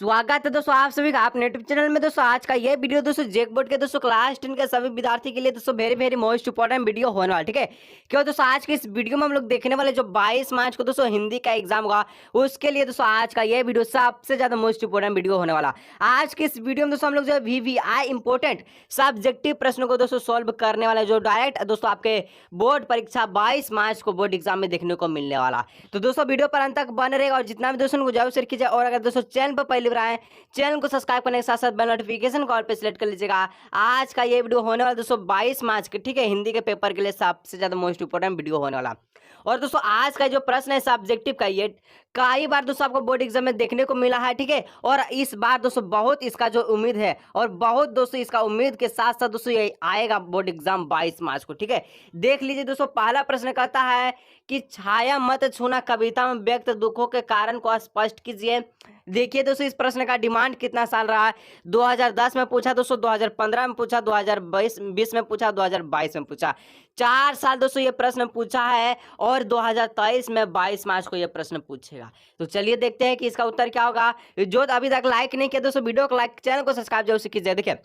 स्वागत है दोस्तों आप सभी का अपने यूट्यूब चैनल में। दोस्तों आज का ये वीडियो दोस्तों जेक बोर्ड के दोस्तों क्लास 10 के सभी विद्यार्थी के लिए दोस्तों वेरी मोस्ट इंपॉर्टेंट वीडियो होने वाला, ठीक है। क्यों दोस्तों आज के इस वीडियो में हम लोग देखने वाले जो 22 मार्च को दोस्तों हिंदी का एग्जाम होगा, उसके लिए दोस्तों आज का ये वीडियो सबसे ज्यादा मोस्ट इंपॉर्टेंट वीडियो होने वाला। आज के इस वीडियो में दोस्तों हम लोग जो VVI इंपॉर्टेंट सब्जेक्टिव प्रश्नों को दोस्तों सोल्व करने वाला, जो डायरेक्ट दोस्तों आपके बोर्ड परीक्षा 22 मार्च को बोर्ड एग्जाम में देखने को मिलने वाला। तो दोस्तों वीडियो पर अंत तक बने रहेगा और जितना भी दोस्तों को जरूर शेयर कीजिए। और अगर दोस्तों चैनल पर पहली बार आए, चैनल को सब्सक्राइब करने के साथ साथ बेल नोटिफिकेशन कॉल पे सिलेक्ट कर लीजिएगा। आज का ये वीडियो होने वाला दोस्तों 22 मार्च के, ठीक है, हिंदी के पेपर के लिए सबसे ज्यादा मोस्ट इंपोर्टेंट वीडियो होने वाला। और दोस्तों आज का जो प्रश्न है सब्जेक्टिव का, ये कई बार दोस्तों आपको बोर्ड एग्जाम में देखने को मिला है, ठीक है। और इस बार दोस्तों बहुत इसका जो उम्मीद है और बहुत दोस्तों इसका उम्मीद के साथ साथ दोस्तों ये आएगा बोर्ड एग्जाम 22 मार्च को, ठीक है। देख लीजिए दोस्तों, पहला प्रश्न कहता है कि छाया मत छूना कविता में व्यक्त दुखों के कारण को स्पष्ट कीजिए। देखिए दोस्तों इस प्रश्न का डिमांड कितना साल रहा है। 2010 में पूछा दोस्तों, 2015 में पूछा, 2020 में पूछा, 2022 में पूछा। 4 साल दोस्तों ये प्रश्न पूछा है और 2023 में 22 मार्च को ये प्रश्न पूछेगा। तो चलिए देखते हैं कि इसका उत्तर क्या होगा। जो अभी तक लाइक नहीं किया दोस्तों, वीडियो को लाइक, चैनल को सब्सक्राइब जरूर से कीजिए। देखिए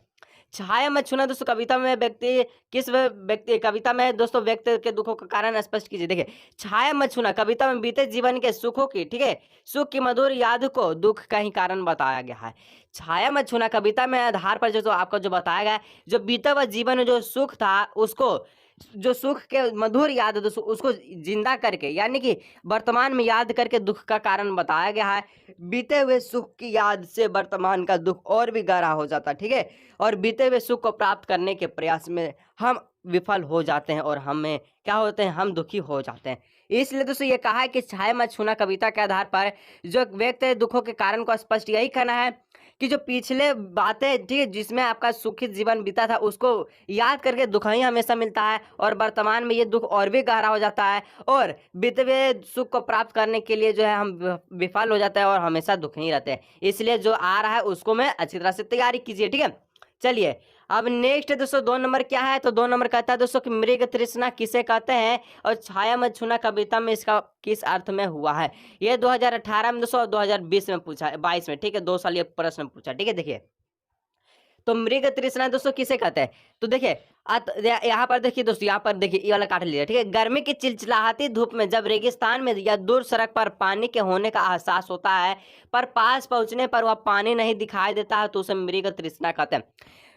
छाया मत छूना दोस्तों कविता में व्यक्ति किस व्यक्ति कविता में दोस्तों व्यक्ति के दुखों का कारण स्पष्ट कीजिए। देखिए छाया मत छूना कविता में बीते जीवन के सुखों की, ठीक है, सुख की मधुर याद को दुख का ही कारण बताया गया है। छाया मत छूना कविता में आधार पर जो आपका जो बताया गया है, जो बीता हुआ जीवन में जो सुख था उसको, जो सुख के मधुर याद है दोस्तों उसको जिंदा करके, यानी कि वर्तमान में याद करके दुख का कारण बताया गया है। बीते हुए सुख की याद से वर्तमान का दुख और भी गहरा हो जाता है, ठीक है। और बीते हुए सुख को प्राप्त करने के प्रयास में हम विफल हो जाते हैं और हमें क्या होते हैं, हम दुखी हो जाते हैं। इसलिए दोस्तों ये कहा है कि छाया मत छूना कविता के आधार पर जो व्यक्त है दुखों के कारण को स्पष्ट यही कहना है कि जो पिछले बातें, ठीक है, जिसमें आपका सुखी जीवन बीता था उसको याद करके दुख ही हमेशा मिलता है और वर्तमान में ये दुख और भी गहरा हो जाता है और बीते हुए सुख को प्राप्त करने के लिए जो है हम विफल हो जाते हैं और हमेशा दुख ही रहते हैं। इसलिए जो आ रहा है उसको मैं अच्छी तरह से तैयारी कीजिए, ठीक है। चलिए अब नेक्स्ट दोस्तों 2 नंबर क्या है, तो 2 नंबर कहता है दोस्तों कि मृग तृष्णा किसे कहते हैं और छाया मत छूना कविता में इसका किस अर्थ में हुआ है। ये 2018 में दोस्तों 2020 में पूछा, 22 में, ठीक है, 2 साल ये प्रश्न पूछा, ठीक है। देखिए तो मृग तृष्णा दोस्तों किसे कहते हैं, तो देखिए यहाँ पर देखिए दोस्तों, यहाँ पर देखिए ये वाला काट लीजिए, ठीक है। गर्मी की चिलचिलाहती धूप में जब रेगिस्तान में या दूर सड़क पर पानी के होने का एहसास होता है पर पास पहुंचने पर वह पानी नहीं दिखाई देता है तो उसे मृग तृष्णा कहते हैं।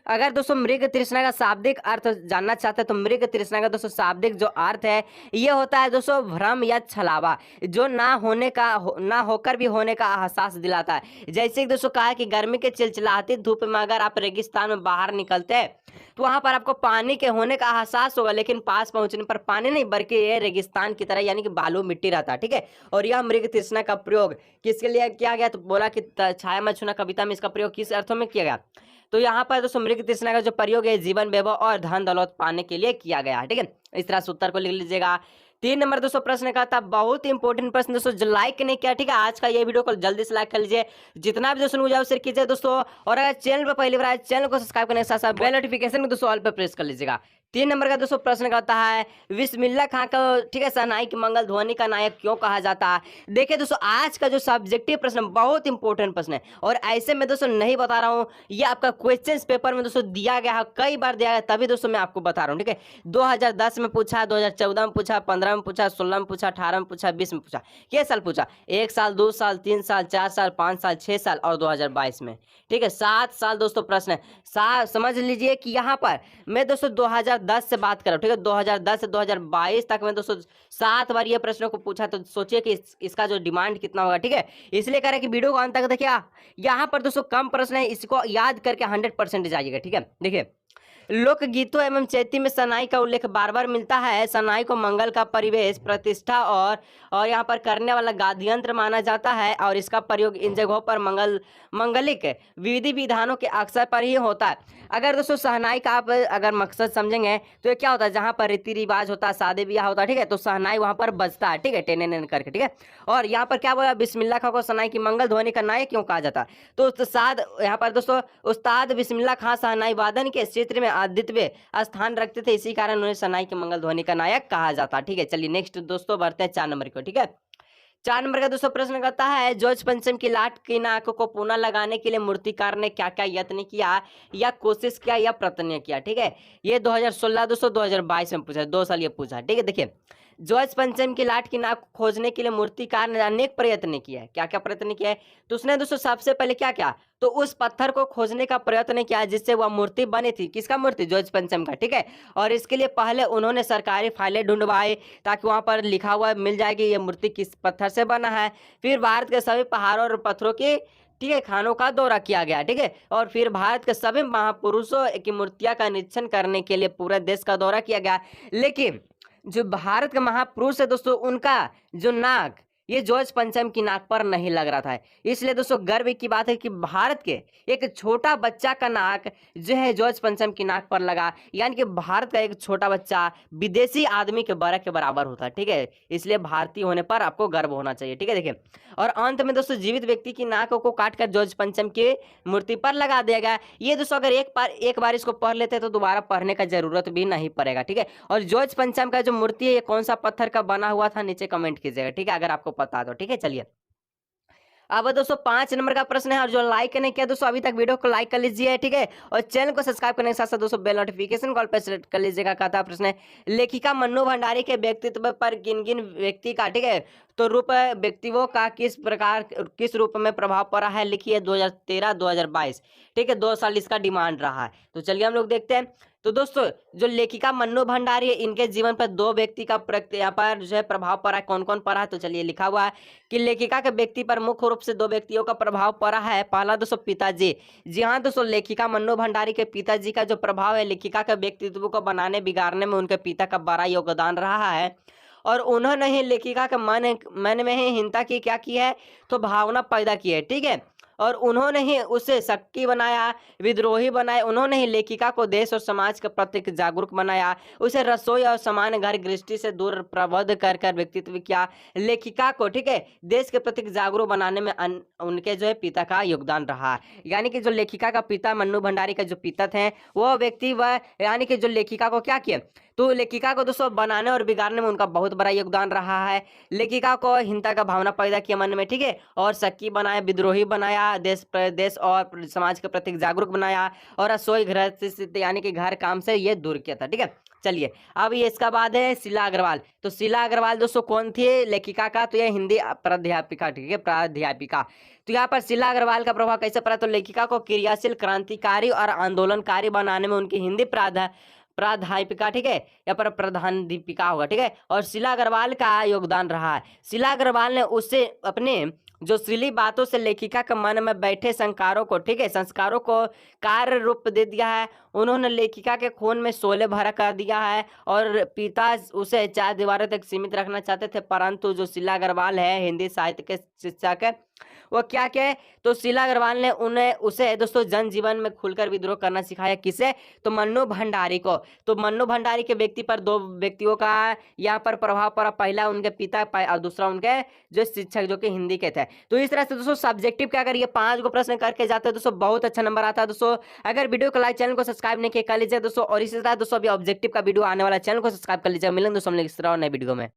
अगर दोस्तों मृग तृष्णा का शाब्दिक अर्थ जानना चाहते हैं तो मृग तृष्णा का दोस्तों शाब्दिक जो अर्थ है ये होता है दोस्तों भ्रम या छलावा, जो ना होने का ना होकर भी होने का एहसास दिलाता है। जैसे कि दोस्तों कहा है कि गर्मी के चिलचिलाती धूप में अगर आप रेगिस्तान में बाहर निकलते हैं तो वहां पर आपको पानी के होने का एहसास होगा, लेकिन पास पहुंचने पर पानी नहीं बल्कि ये रेगिस्तान की तरह यानी कि बालू मिट्टी रहता है, ठीक है। और यह मृग तृष्णा का प्रयोग किसके लिए किया गया, तो बोला कि छाया मत छूना कविता में इसका प्रयोग किस अर्थों में किया गया, तो यहाँ पर दोस्तों मृग तृष्णा का जो प्रयोग है जीवन वैभव और धन दौलत पाने के लिए किया गया है, ठीक है। इस तरह से उत्तर को लिख लीजिएगा। 3 नंबर दोस्तों प्रश्न का था, बहुत इंपॉर्टेंट प्रश्न दोस्तों, जो लाइक नहीं किया, ठीक है, आज का ये वीडियो को जल्दी से लाइक कर लीजिए। जितना भी दोस्तों मुझे शेयर कीजिए दोस्तों, और अगर चैनल पर पहली बार आए चैनल को सब्सक्राइब करने के साथ साथ बेल नोटिफिकेशन को दोस्तों ऑल पे प्रेस कर लीजिएगा। 3 नंबर का दोस्तों प्रश्न कहता है बिस्मिल्लाह खां को, ठीक है, शहनाई की मंगल ध्वनि का नायक क्यों कहा जाता है। देखिए दोस्तों आज का जो सब्जेक्टिव प्रश्न बहुत इंपॉर्टेंट प्रश्न है और ऐसे में दोस्तों नहीं बता रहा हूँ, ये आपका क्वेश्चन पेपर में दोस्तों दिया गया है, कई बार दिया गया, तभी दोस्तों मैं आपको बता रहा हूँ, ठीक है। 2010 में पूछा, 2014 में पूछा, 15 में पूछा, 16 में पूछा, 18 में पूछा, 20 में पूछा, ये साल पूछा, 1 साल, 2 साल, 3 साल, 4 साल, 5 साल, 6 साल और 2022 में, ठीक है, 7 साल दोस्तों प्रश्न है। समझ लीजिए कि यहाँ पर मैं दोस्तों 2010 से बात कर रहा हूँ, ठीक है, 2010 से 2022 तक में दोस्तों 7 बार ये प्रश्नों को पूछा, तो सोचिए कि इसका जो डिमांड कितना होगा, ठीक है। इसलिए कह रहे हैं कि वीडियो को अंत तक देखिए, यहाँ पर दोस्तों कम प्रश्न है, इसको याद करके 100% जाइएगा, ठीक है। देखिए लोकगीतों एवं चैती में शहनाई का उल्लेख बार बार मिलता है। शहनाई को मंगल का परिवेश, प्रतिष्ठा और यहाँ पर करने वाला वाद्य यंत्र माना जाता है और इसका प्रयोग इन जगहों पर मंगलिक विधि विधानों के अक्सर पर ही होता है। अगर दोस्तों शहनाई का आप अगर मकसद समझेंगे तो ये क्या होता है, जहाँ पर रीति रिवाज होता है, शादी ब्याह होता है, ठीक है, तो शहनाई वहाँ पर बजता है, ठीक है, टेन करके, ठीक है। और यहाँ पर क्या बोला, बिस्मिल्लाह खां को शहनाई की मंगल ध्वनि का नायक क्यों कहा जाता है, तो उस्ताद यहाँ पर दोस्तों उस्ताद बिस्मिल्लाह खां शहनाई वादन के क्षेत्र में आदित्य स्थान रखते थे, इसी कारण उन्हें शहनाई के मंगल ध्वनि का नायक कहा जाता है, ठीक है। चलिए नेक्स्ट दोस्तों बढ़ते हैं 4 नंबर को, ठीक है। 4 नंबर का दोस्तों प्रश्न कहता है, जॉर्ज पंचम की लाट की नाक को पुनः लगाने के लिए मूर्तिकार ने क्या क्या यत्न किया या कोशिश किया या प्रयत्न किया। ठीक है, ये 2016 दोस्तों 2022 में पूछा, 2 साल ये पूछा। ठीक है, देखिए जॉर्ज पंचम की लाट की नाक को खोजने के लिए मूर्तिकार ने अनेक प्रयत्न किया है। क्या क्या प्रयत्न किया है, तो उसने दोस्तों सबसे पहले क्या किया, तो उस पत्थर को खोजने का प्रयत्न किया जिससे वह मूर्ति बनी थी। किसका मूर्ति, जॉर्ज पंचम का। ठीक है, और इसके लिए पहले उन्होंने सरकारी फाइलें ढूंढवाई ताकि वहां पर लिखा हुआ मिल जाएगी ये मूर्ति किस पत्थर से बना है। फिर भारत के सभी पहाड़ों और पत्थरों की, ठीक है, खानों का दौरा किया गया। ठीक है, और फिर भारत के सभी महापुरुषों की मूर्तियां का निरीक्षण करने के लिए पूरे देश का दौरा किया गया। लेकिन जो भारत के महापुरुष है दोस्तों, उनका जो नाक, ये जॉर्ज पंचम की नाक पर नहीं लग रहा था। इसलिए दोस्तों गर्व की बात है कि भारत के एक छोटा बच्चा का नाक जो है जॉर्ज पंचम की नाक पर लगा, यानी कि भारत का एक छोटा बच्चा विदेशी आदमी के बराबर होता है। ठीक है, इसलिए भारतीय होने पर आपको गर्व होना चाहिए। ठीक है, देखिए, और अंत में दोस्तों जीवित व्यक्ति की नाक को काटकर जॉर्ज पंचम की मूर्ति पर लगा दिया गया। ये दोस्तों अगर एक बार इसको पढ़ लेते हैं तो दोबारा पढ़ने का जरूरत भी नहीं पड़ेगा। ठीक है, और जॉर्ज पंचम का जो मूर्ति है ये कौन सा पत्थर का बना हुआ था, नीचे कमेंट कीजिएगा। ठीक है, अगर आपको पता दो। ठीक है, चलिए अब दोस्तों 5 नंबर का प्रश्न है, और जो लाइक नहीं किया दोस्तों अभी तक वीडियो को लाइक कर लीजिए। ठीक है, और चैनल को सब्सक्राइब करने के साथ साथ दोस्तों बेल नोटिफिकेशन कॉल पर सेलेक्ट कर लीजिएगा। कहता प्रश्न है, लेखिका मन्नू भंडारी के व्यक्तित्व पर किन किन व्यक्ति का, ठीक है, तो रूप व्यक्तित्वों का किस रूप में प्रभाव पड़ा है, लिखिए 2013-2022। ठीक है, 2 साल इसका डिमांड रहा है। तो चलिए हम लोग देखते हैं। तो दोस्तों जो लेखिका मन्नू भंडारी है, इनके जीवन पर 2 व्यक्ति का यहाँ पर जो है प्रभाव पड़ा है। कौन कौन पड़ा है, तो चलिए लिखा हुआ है कि लेखिका के व्यक्ति पर मुख्य रूप से 2 व्यक्तियों का प्रभाव पड़ा है। पहला दोस्तों पिताजी, जी हाँ दोस्तों, लेखिका मन्नू भंडारी के पिताजी का जो प्रभाव है लेखिका के व्यक्तित्व को बनाने बिगाड़ने में उनके पिता का बड़ा योगदान रहा है। और उन्होंने ही लेखिका के मन में ही हिंसा की क्या की है, तो भावना पैदा की है। ठीक है, और उन्होंने ही उसे शक्ति बनाया, विद्रोही बनाया। उन्होंने ही लेखिका को देश और समाज के प्रति जागरूक बनाया, उसे रसोई और सामान्य घर गृहस्थी से दूर प्रबुद्ध कर व्यक्तित्व किया। लेखिका को, ठीक है, देश के प्रति जागरूक बनाने में उनके जो है पिता का योगदान रहा। यानी कि जो लेखिका का पिता मन्नू भंडारी का जो पिता थे वो व्यक्ति वह, यानी कि जो लेखिका को क्या किया, तो लेखिका को दोस्तों बनाने और बिगाड़ने में उनका बहुत बड़ा योगदान रहा है। लेखिका को हिंसा का भावना पैदा किया मन में, ठीक है, और शक्ति बनाया, विद्रोही बनाया, देश और समाज के प्रति जागरूक बनाया, और रसोई घर से यानी कि घर काम से ये दूर किया था। ठीक है, चलिए अब ये इसका बाद है शीला अग्रवाल। तो शीला अग्रवाल दोस्तों कौन थी लेखिका का, तो ये हिंदी प्राध्यापिका। ठीक है, प्राध्यापिका। तो यहाँ पर शीला अग्रवाल का प्रभाव कैसे पड़ा, तो लेखिका को क्रियाशील, क्रांतिकारी और आंदोलनकारी बनाने में उनकी हिंदी प्राध्यापिका, ठीक है, या पर प्रधानाध्यापिका होगा। ठीक है, और शीला अग्रवाल का योगदान रहा है। शीला अग्रवाल ने उससे अपने जो सिली बातों से लेखिका के मन में बैठे संस्कारों को, ठीक है, संस्कारों को कार्य रूप दे दिया है। उन्होंने लेखिका के खून में शोले भरा कर दिया है, और पिता उसे 4 दीवारों तक सीमित रखना चाहते थे, परंतु जो शीला अग्रवाल है हिंदी साहित्य के शिक्षक है, वो क्या क्या, तो शीला अग्रवाल ने उसे दोस्तों जनजीवन में खुलकर विद्रोह करना सिखाया। किसे, तो मन्नू भंडारी को। तो मन्नू भंडारी के व्यक्ति पर 2 व्यक्तियों का यहाँ पर प्रभाव पड़ा, पहला उनके पिता और दूसरा उनके जो शिक्षक जो कि हिंदी के थे। तो इस तरह से दोस्तों सब्जेक्टिव के अगर ये 5 को प्रश्न करके जाते हैं दोस्तों बहुत अच्छा नंबर आता है दोस्तों। अगर वीडियो को लाइक, चैनल को सब्सक्राइब नहीं किया कर लीजिए दोस्तों, और इसी तरह दोस्तों अभी ऑब्जेक्टिव का वीडियो आने वाला, चैनल को सब्सक्राइब कर लीजिए। मिलेंगे दोस्तों हम लोग इस तरह नए वीडियो में।